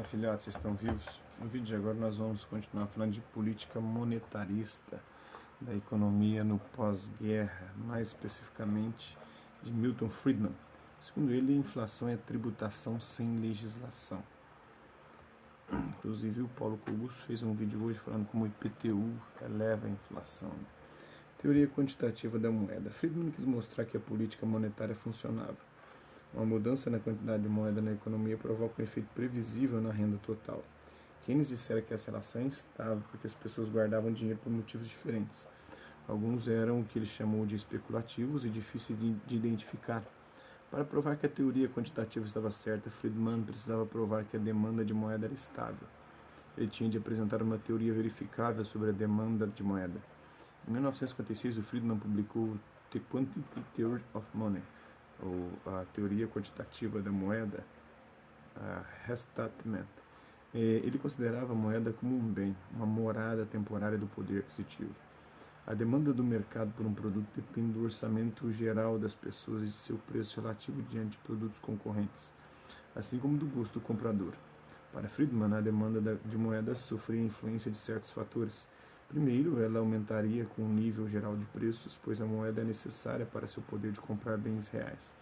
Fala filhotes, vocês estão vivos? No vídeo de agora nós vamos continuar falando de política monetarista da economia no pós-guerra, mais especificamente de Milton Friedman. Segundo ele, a inflação é tributação sem legislação. Inclusive o Paulo Cogos fez um vídeo hoje falando como o IPTU eleva a inflação. Teoria quantitativa da moeda. Friedman quis mostrar que a política monetária funcionava. Uma mudança na quantidade de moeda na economia provoca um efeito previsível na renda total. Keynes dissera que essa relação é instável porque as pessoas guardavam dinheiro por motivos diferentes. Alguns eram o que ele chamou de especulativos e difíceis de identificar. Para provar que a teoria quantitativa estava certa, Friedman precisava provar que a demanda de moeda era estável. Ele tinha de apresentar uma teoria verificável sobre a demanda de moeda. Em 1956, o Friedman publicou The Quantitative Theory of Money, ou a teoria quantitativa da moeda, a Restatement. Ele considerava a moeda como um bem, uma morada temporária do poder aquisitivo. A demanda do mercado por um produto depende do orçamento geral das pessoas e de seu preço relativo diante de produtos concorrentes, assim como do gosto do comprador. Para Friedman, a demanda de moeda sofria influência de certos fatores. Primeiro, ela aumentaria com o nível geral de preços, pois a moeda é necessária para seu poder de comprar bens reais.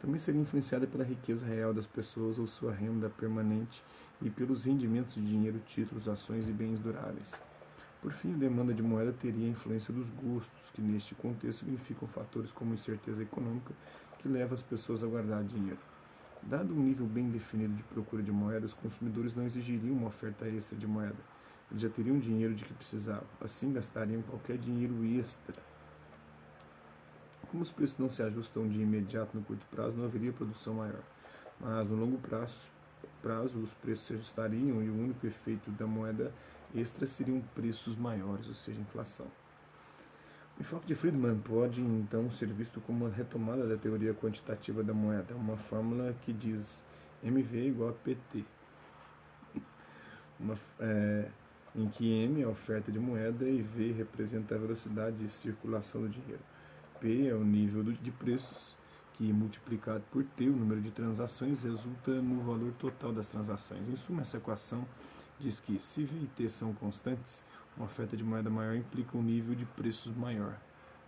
Também seria influenciada pela riqueza real das pessoas ou sua renda permanente e pelos rendimentos de dinheiro, títulos, ações e bens duráveis. Por fim, a demanda de moeda teria a influência dos gostos, que neste contexto significam fatores como incerteza econômica, que leva as pessoas a guardar dinheiro. Dado um nível bem definido de procura de moeda, os consumidores não exigiriam uma oferta extra de moeda. Eles já teriam dinheiro de que precisavam, assim gastariam qualquer dinheiro extra. Como os preços não se ajustam de imediato no curto prazo, não haveria produção maior. Mas no longo prazo os preços se ajustariam e o único efeito da moeda extra seriam preços maiores, ou seja, inflação. O enfoque de Friedman pode então ser visto como uma retomada da teoria quantitativa da moeda, uma fórmula que diz MV igual a PT, em que M é a oferta de moeda e V representa a velocidade de circulação do dinheiro. P é o nível de preços, que multiplicado por T, o número de transações, resulta no valor total das transações. Em suma, essa equação diz que, se V e T são constantes, uma oferta de moeda maior implica um nível de preços maior,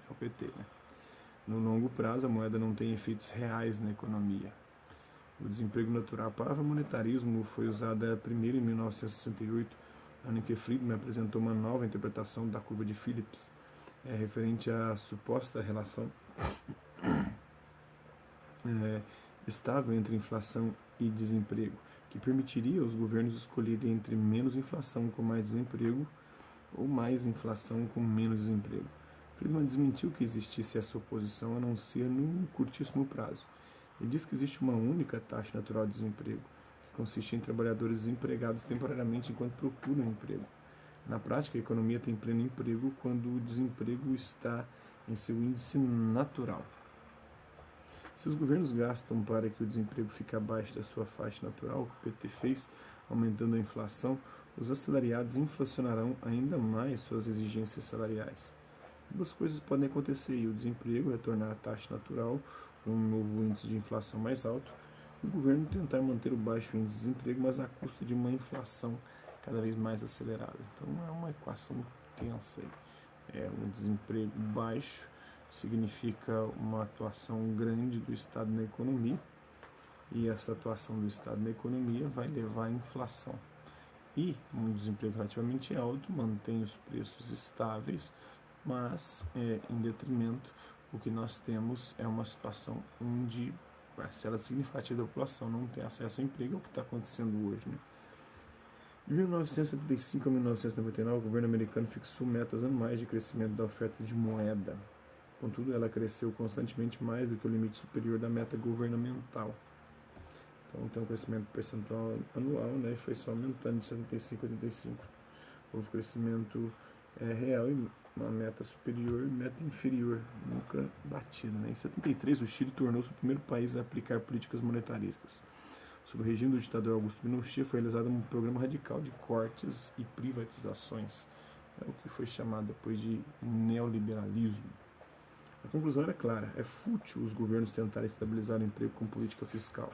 é o PT. No longo prazo, a moeda não tem efeitos reais na economia. O desemprego natural. A palavra monetarismo foi usada primeiro em 1968, ano em que Friedman apresentou uma nova interpretação da curva de Phillips, referente à suposta relação estável entre inflação e desemprego, que permitiria aos governos escolherem entre menos inflação com mais desemprego ou mais inflação com menos desemprego. Friedman desmentiu que existisse essa oposição, a não ser num curtíssimo prazo. Ele diz que existe uma única taxa natural de desemprego, que consiste em trabalhadores desempregados temporariamente enquanto procuram emprego. Na prática, a economia tem pleno emprego quando o desemprego está em seu índice natural. Se os governos gastam para que o desemprego fique abaixo da sua faixa natural, o que o PT fez, aumentando a inflação, os assalariados inflacionarão ainda mais suas exigências salariais. Duas coisas podem acontecer, e o desemprego retornar à taxa natural, um novo índice de inflação mais alto, e o governo tentar manter o baixo índice de desemprego, mas à custa de uma inflação cada vez mais acelerada. Então é uma equação tensa. Um desemprego baixo significa uma atuação grande do Estado na economia, e essa atuação do Estado na economia vai levar à inflação. E um desemprego relativamente alto mantém os preços estáveis, mas em detrimento, o que nós temos é uma situação onde parcela significativa da população não tem acesso ao emprego, é o que está acontecendo hoje, né? De 1975 a 1999, o governo americano fixou metas anuais de crescimento da oferta de moeda. Contudo, ela cresceu constantemente mais do que o limite superior da meta governamental. Então, tem um crescimento percentual anual, né, e foi só aumentando de 75 a 85. Houve crescimento real e uma meta superior e meta inferior, nunca batida. Né? Em 73, o Chile tornou-se o primeiro país a aplicar políticas monetaristas. Sob o regime do ditador Augusto Pinochet, foi realizado um programa radical de cortes e privatizações, o que foi chamado depois de neoliberalismo. A conclusão era clara: é fútil os governos tentarem estabilizar o emprego com política fiscal.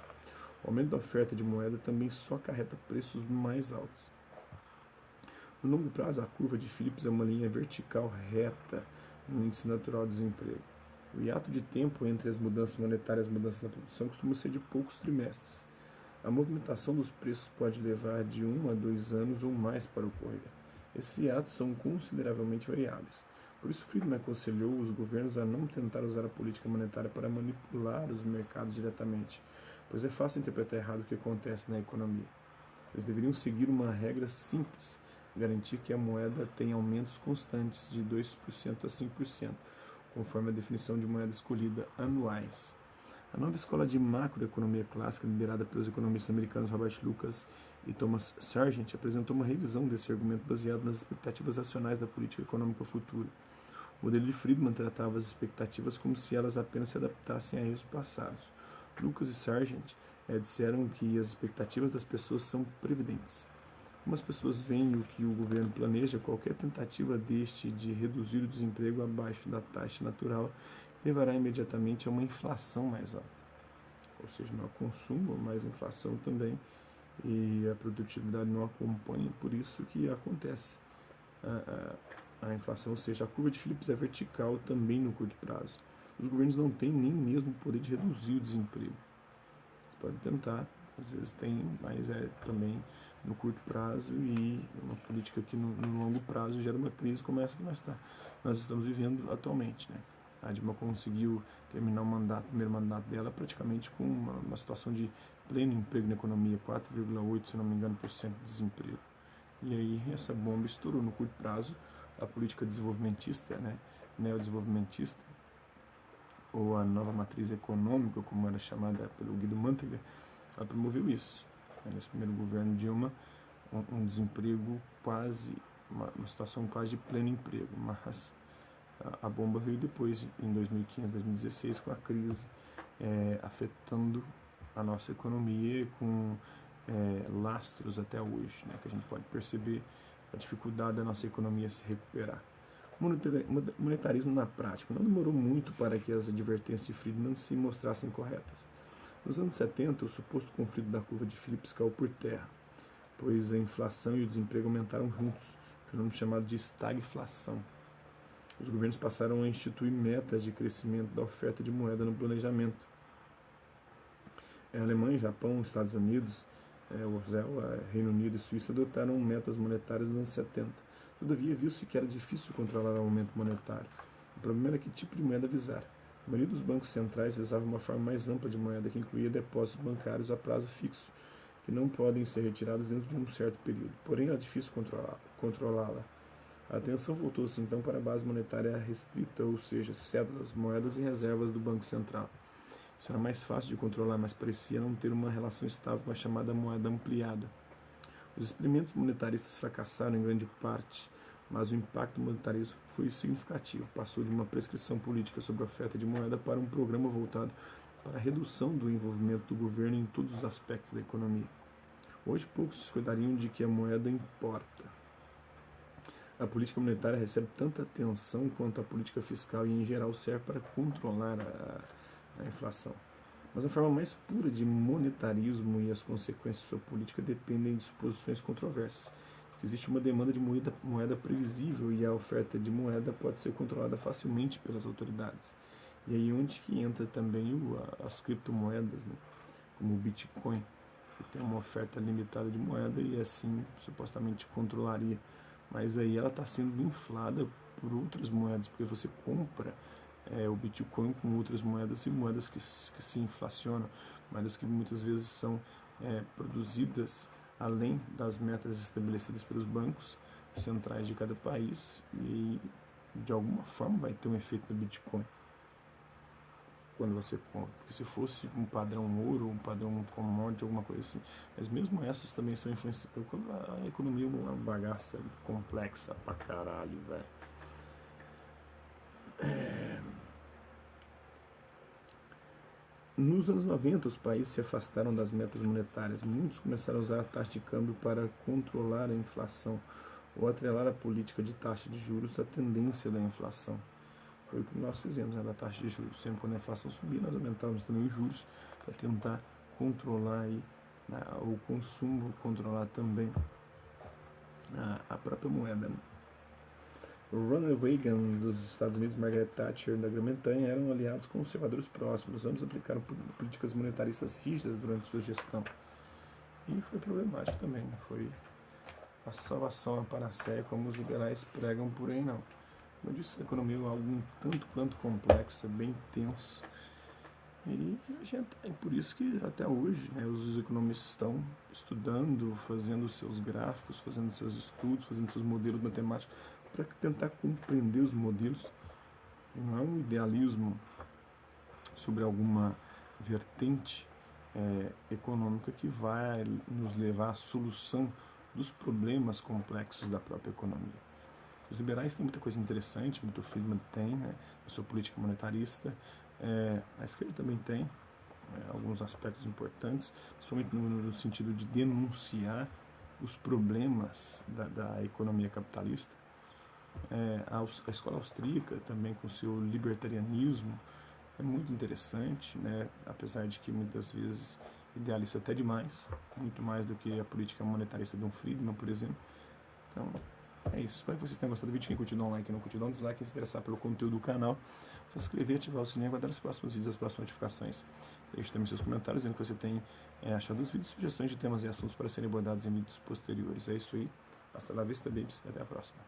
O aumento da oferta de moeda também só acarreta preços mais altos. No longo prazo, a curva de Phillips é uma linha vertical reta no índice natural de desemprego. O hiato de tempo entre as mudanças monetárias e as mudanças na produção costuma ser de poucos trimestres. A movimentação dos preços pode levar de 1 a 2 anos ou mais para ocorrer. Esses hiatos são consideravelmente variáveis. Por isso, Friedman aconselhou os governos a não tentar usar a política monetária para manipular os mercados diretamente, pois é fácil interpretar errado o que acontece na economia. Eles deveriam seguir uma regra simples, garantir que a moeda tenha aumentos constantes de 2% a 5%, conforme a definição de moeda escolhida anuais. A nova escola de macroeconomia clássica, liderada pelos economistas americanos Robert Lucas e Thomas Sargent, apresentou uma revisão desse argumento baseado nas expectativas racionais da política econômica futura. O modelo de Friedman tratava as expectativas como se elas apenas se adaptassem a erros passados. Lucas e Sargent disseram que as expectativas das pessoas são previdentes. Como as pessoas veem o que o governo planeja, qualquer tentativa deste de reduzir o desemprego abaixo da taxa natural levará imediatamente a uma inflação mais alta. Ou seja, maior consumo, mais inflação também, e a produtividade não acompanha, por isso que acontece a inflação, ou seja, a curva de Phillips é vertical também no curto prazo. Os governos não têm nem mesmo o poder de reduzir o desemprego. Você pode tentar, às vezes tem, mas é também no curto prazo, e uma política que no longo prazo gera uma crise como essa que nós estamos vivendo atualmente, né? A Dilma conseguiu terminar o primeiro mandato dela praticamente com uma situação de pleno emprego na economia, 4,8%, se não me engano, por cento de desemprego. E aí essa bomba estourou no curto prazo. A política desenvolvimentista, né, neodesenvolvimentista, ou a nova matriz econômica, como era chamada pelo Guido Mantega, ela promoveu isso. Nesse primeiro governo Dilma, um desemprego quase, uma situação quase de pleno emprego, mas a bomba veio depois, em 2015, 2016, com a crise afetando a nossa economia com lastros até hoje, né, que a gente pode perceber a dificuldade da nossa economia se recuperar. Monetarismo na prática. Não demorou muito para que as advertências de Friedman se mostrassem corretas. Nos anos 70, o suposto conflito da curva de Phillips caiu por terra, pois a inflação e o desemprego aumentaram juntos, fenômeno chamado de estagflação. Os governos passaram a instituir metas de crescimento da oferta de moeda no planejamento. A Alemanha, Japão, Estados Unidos, Reino Unido e Suíça adotaram metas monetárias nos anos 70. Todavia, viu-se que era difícil controlar o aumento monetário. O problema era que tipo de moeda visar. A maioria dos bancos centrais visava uma forma mais ampla de moeda que incluía depósitos bancários a prazo fixo, que não podem ser retirados dentro de um certo período. Porém, era difícil controlá-la. A atenção voltou-se então para a base monetária restrita, ou seja, cédulas, moedas e reservas do Banco Central. Isso era mais fácil de controlar, mas parecia não ter uma relação estável com a chamada moeda ampliada. Os experimentos monetaristas fracassaram em grande parte, mas o impacto monetarista foi significativo. Passou de uma prescrição política sobre a oferta de moeda para um programa voltado para a redução do envolvimento do governo em todos os aspectos da economia. Hoje, poucos descuidariam de que a moeda importa. A política monetária recebe tanta atenção quanto a política fiscal e, em geral, serve para controlar a inflação. Mas a forma mais pura de monetarismo e as consequências de sua política dependem de suposições controversas. Existe uma demanda de moeda previsível e a oferta de moeda pode ser controlada facilmente pelas autoridades. E aí onde que entra também as criptomoedas, né? Como o Bitcoin, que tem uma oferta limitada de moeda e assim supostamente controlaria. Mas aí ela está sendo inflada por outras moedas, porque você compra o Bitcoin com outras moedas e moedas que se inflacionam, moedas que muitas vezes são produzidas além das metas estabelecidas pelos bancos centrais de cada país e de alguma forma vai ter um efeito no Bitcoin quando você compra, porque se fosse um padrão ouro, um padrão commodity, alguma coisa assim, mas mesmo essas também são influenciadas, porque a economia é uma bagaça complexa pra caralho, velho. Nos anos 90, os países se afastaram das metas monetárias. Muitos começaram a usar a taxa de câmbio para controlar a inflação ou atrelar a política de taxa de juros à tendência da inflação. Foi o que nós fizemos, né, da taxa de juros. Sempre quando a inflação subia, nós aumentávamos também os juros para tentar controlar aí, o consumo, controlar também a própria moeda. Né? Ronald Reagan dos Estados Unidos e Margaret Thatcher da Grã-Bretanha eram aliados conservadores próximos. Ambos aplicaram políticas monetaristas rígidas durante sua gestão. E foi problemático também. Foi a salvação, a panaceia, como os liberais pregam por aí, não. Como eu disse, a economia é algo um tanto quanto complexo, é bem tenso. E é por isso que até hoje, né, os economistas estão estudando, fazendo seus gráficos, fazendo seus estudos, fazendo seus modelos matemáticos para tentar compreender os modelos. Não é um idealismo sobre alguma vertente econômica que vai nos levar à solução dos problemas complexos da própria economia. Os liberais têm muita coisa interessante, Milton Friedman tem, né? Eu sou política monetarista, a esquerda também tem alguns aspectos importantes, principalmente no sentido de denunciar os problemas da economia capitalista. A escola austríaca também com seu libertarianismo é muito interessante, né? Apesar de que muitas vezes idealiza até demais, muito mais do que a política monetarista de um Friedman, por exemplo. Então, é isso. Espero que vocês tenham gostado do vídeo. Quem curtiu, dá um like. Quem não curtiu, dá um dislike. Quem se interessar pelo conteúdo do canal, se inscrever, ativar o sininho e aguardar os próximos vídeos, as próximas notificações. Deixe também seus comentários, dizendo que você tem achado dos vídeos, sugestões de temas e assuntos para serem abordados em vídeos posteriores. É isso aí. Hasta la vista, babies. E até a próxima.